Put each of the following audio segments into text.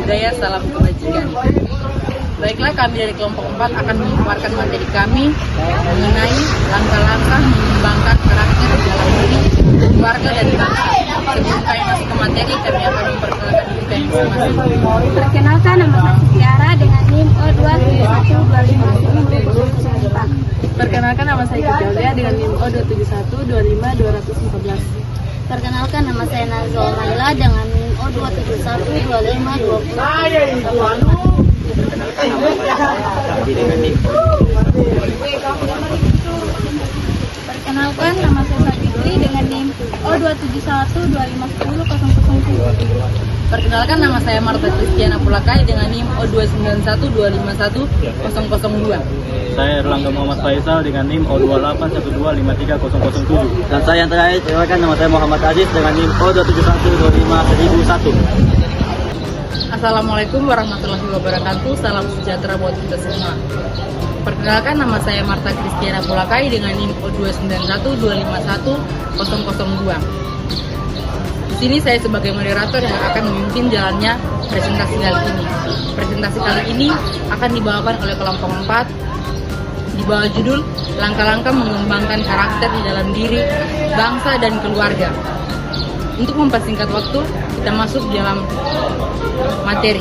budaya, salam kebajikan. Baiklah, kami dari kelompok 4 akan memaparkan materi kami mengenai langkah-langkah mengembangkan karakter dalam diri, keluarga, dan bangsa. Sebelum kami masuk ke materi, kami akan memperkenalkan diri kami masing-masing. Perkenalkan, nama saya Tiara dengan NIM O271251004. Perkenalkan, nama saya Kejaulia dengan NIM O271252214. Perkenalkan, nama saya Nazwa Laila dengan NIM O2712520. Perkenalkan, nama saya dengan NIM Perkenalkan, nama saya Fitri dengan NIM O271251000. Perkenalkan, nama saya Marta Kristiana Pulakai dengan NIM O2912511002. Saya Erlangga Muhammad Faisal dengan NIM O2812530007. Dan saya yang terakhir, perkenalkan, nama saya Muhammad Aziz dengan NIM O271251001. Assalamualaikum warahmatullahi wabarakatuh. Salam sejahtera buat kita semua. Perkenalkan, nama saya Marta Kristiana Pulakai dengan NIM O2912511002. Di sini saya sebagai moderator yang akan memimpin jalannya presentasi kali ini. Presentasi kali ini akan dibawakan oleh kelompok 4 di bawah judul Langkah-langkah mengembangkan karakter di dalam diri, bangsa, dan keluarga. Untuk mempersingkat waktu, kita masuk di dalam materi.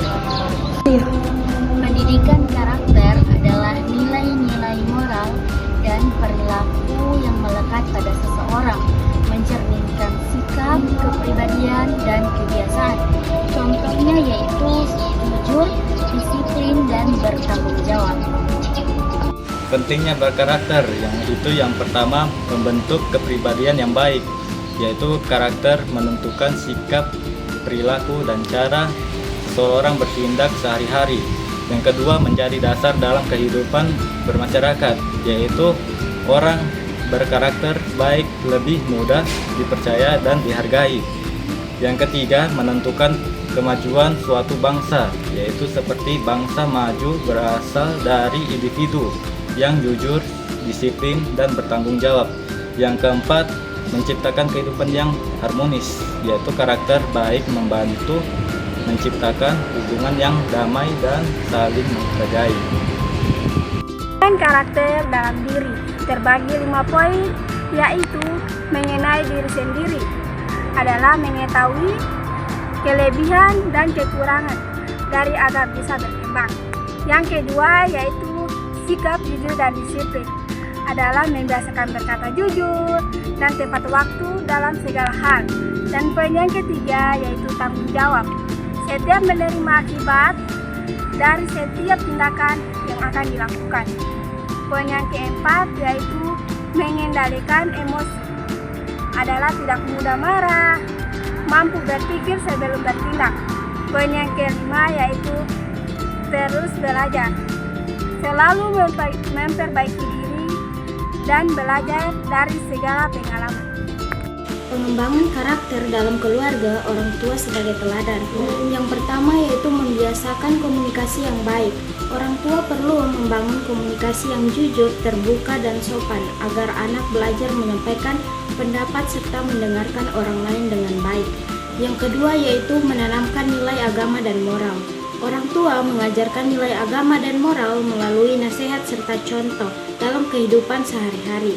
Pendidikan karakter adalah nilai-nilai moral dan perilaku yang melekat pada seseorang, mencerminkan sikap, kepribadian, dan kebiasaan. Contohnya yaitu jujur, disiplin, dan bertanggung jawab. Pentingnya berkarakter, yang pertama membentuk kepribadian yang baik, yaitu karakter menentukan sikap, perilaku, dan cara seseorang bertindak sehari-hari. Yang kedua, menjadi dasar dalam kehidupan bermasyarakat, yaitu orang berkarakter baik lebih mudah dipercaya dan dihargai. Yang ketiga, menentukan kemajuan suatu bangsa, yaitu seperti bangsa maju berasal dari individu yang jujur, disiplin, dan bertanggung jawab. Yang keempat, menciptakan kehidupan yang harmonis, yaitu karakter baik membantu menciptakan hubungan yang damai dan saling menghargai. Karakter dalam diri terbagi 5 poin, yaitu mengenai diri sendiri adalah mengetahui kelebihan dan kekurangan dari agar bisa berkembang. Yang kedua yaitu sikap, jujur, dan disiplin adalah membiasakan berkata jujur dan tepat waktu dalam segala hal. Dan poin yang ketiga yaitu tanggung jawab, setiap menerima akibat dari setiap tindakan yang akan dilakukan. Poin yang keempat yaitu mengendalikan emosi, adalah tidak mudah marah, mampu berpikir sebelum bertindak. Poin yang kelima yaitu terus belajar, selalu memperbaiki diri dan belajar dari segala pengalaman. Pengembangan karakter dalam keluarga, orang tua sebagai teladan. Yang pertama yaitu membiasakan komunikasi yang baik. Orang tua perlu membangun komunikasi yang jujur, terbuka, dan sopan agar anak belajar menyampaikan pendapat serta mendengarkan orang lain dengan baik. Yang kedua yaitu menanamkan nilai agama dan moral. Orang tua mengajarkan nilai agama dan moral melalui nasihat serta contoh dalam kehidupan sehari-hari.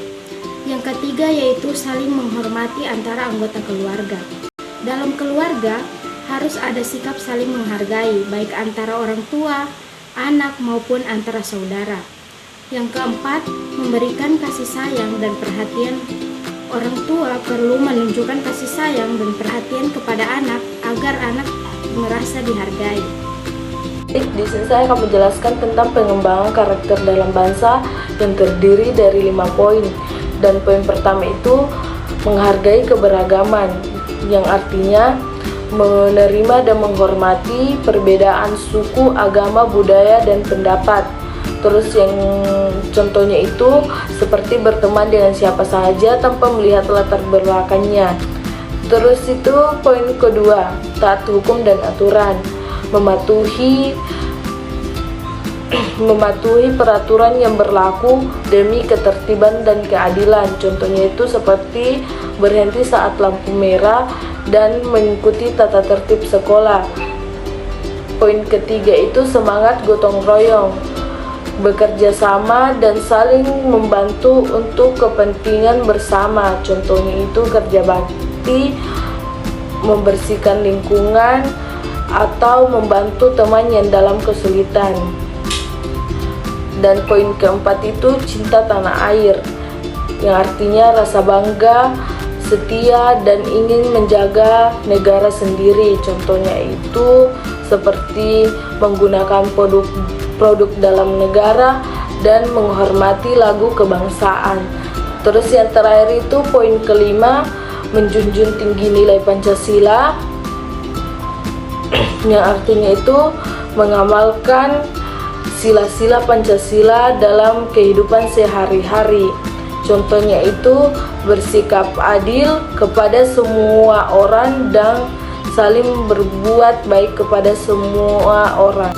Yang ketiga yaitu saling menghormati antara anggota keluarga. Dalam keluarga harus ada sikap saling menghargai, baik antara orang tua, anak, maupun antara saudara. Yang keempat, memberikan kasih sayang dan perhatian. Orang tua perlu menunjukkan kasih sayang dan perhatian kepada anak agar anak merasa dihargai. Di sini saya akan menjelaskan tentang pengembangan karakter dalam bangsa yang terdiri dari 5 poin. Dan poin pertama itu menghargai keberagaman, yang artinya menerima dan menghormati perbedaan suku, agama, budaya, dan pendapat. Terus yang contohnya itu seperti berteman dengan siapa saja tanpa melihat latar belakangnya. Terus itu poin kedua, taat hukum dan aturan, mematuhi peraturan yang berlaku demi ketertiban dan keadilan. Contohnya itu seperti berhenti saat lampu merah dan mengikuti tata tertib sekolah. poin ketiga itu semangat gotong royong, bekerja sama dan saling membantu untuk kepentingan bersama. Contohnya itu kerja bakti, membersihkan lingkungan, atau membantu teman yang dalam kesulitan. Dan poin keempat itu cinta tanah air, yang artinya rasa bangga, setia, dan ingin menjaga negara sendiri. Contohnya itu seperti menggunakan produk dalam negara dan menghormati lagu kebangsaan. Terus yang terakhir itu poin kelima, menjunjung tinggi nilai Pancasila, yang artinya itu mengamalkan sila-sila Pancasila dalam kehidupan sehari-hari. Contohnya itu bersikap adil kepada semua orang dan saling berbuat baik kepada semua orang.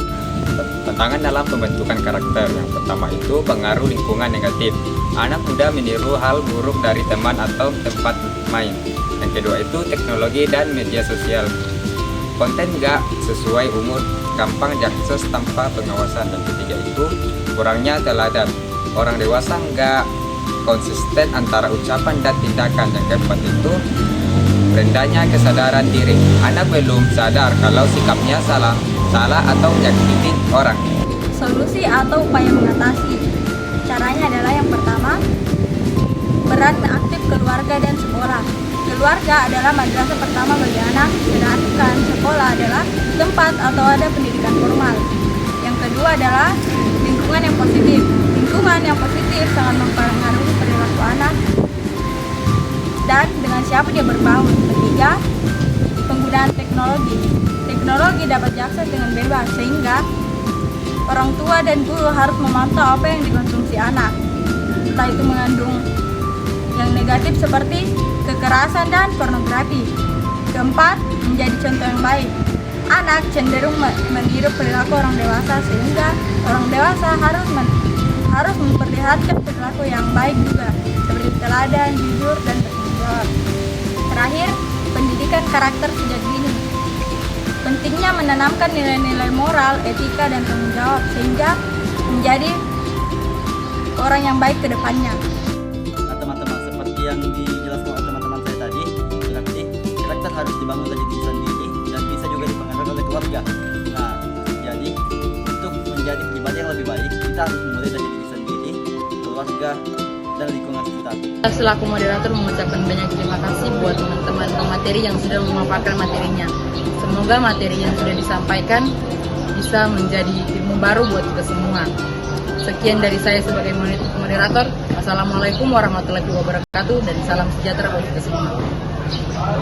Tantangan dalam pembentukan karakter. Yang pertama itu pengaruh lingkungan negatif. Anak muda meniru hal buruk dari teman atau tempat main. Yang kedua itu teknologi dan media sosial. Konten nggak sesuai umur, gampang diakses tanpa pengawasan. Dan ketiga itu kurangnya teladan. Orang dewasa nggak konsisten antara ucapan dan tindakan. Yang keempat itu rendahnya kesadaran diri. Anak belum sadar kalau sikapnya salah atau menyakiti orang. Solusi atau upaya mengatasi. Caranya adalah yang pertama, peran aktif keluarga dan sekolah. Keluarga adalah madrasah pertama bagi anak, sedangkan sekolah adalah tempat atau ada pendidikan formal. Yang kedua adalah lingkungan yang positif. Lingkungan yang positif sangat mempengaruhi perilaku anak dan dengan siapa dia berbaur. Ketiga, penggunaan teknologi. Teknologi dapat diakses dengan bebas sehingga orang tua dan guru harus memantau apa yang dikonsumsi anak. Entah itu mengandung yang negatif seperti kekerasan dan pornografi. Keempat, menjadi contoh yang baik. Anak cenderung meniru perilaku orang dewasa sehingga orang dewasa harus memperlihatkan perilaku yang baik juga, seperti teladan, jujur, dan bertanggung jawab. Terakhir, pendidikan karakter sejak dini. Pentingnya menanamkan nilai-nilai moral, etika, dan tanggung jawab sehingga menjadi orang yang baik ke depannya. Nah teman-teman, seperti yang dijelaskan oleh teman-teman saya tadi, berarti karakter harus dibangun dari diri sendiri dan bisa juga dipengaruhi oleh keluarga. Nah, jadi untuk menjadi pribadi yang lebih baik, kita harus memulai dari diri sendiri, keluarga, dan lingkungan sekitar. Saya selaku moderator mengucapkan banyak terima kasih buat teman-teman pemateri yang sudah memaparkan materinya. Semoga materi yang sudah disampaikan bisa menjadi ilmu baru buat kita semua. Sekian dari saya sebagai moderator. Assalamualaikum warahmatullahi wabarakatuh dan salam sejahtera buat kita semua.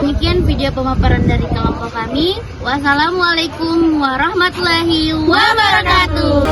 Demikian video pemaparan dari kelompok kami. Wassalamualaikum warahmatullahi wabarakatuh.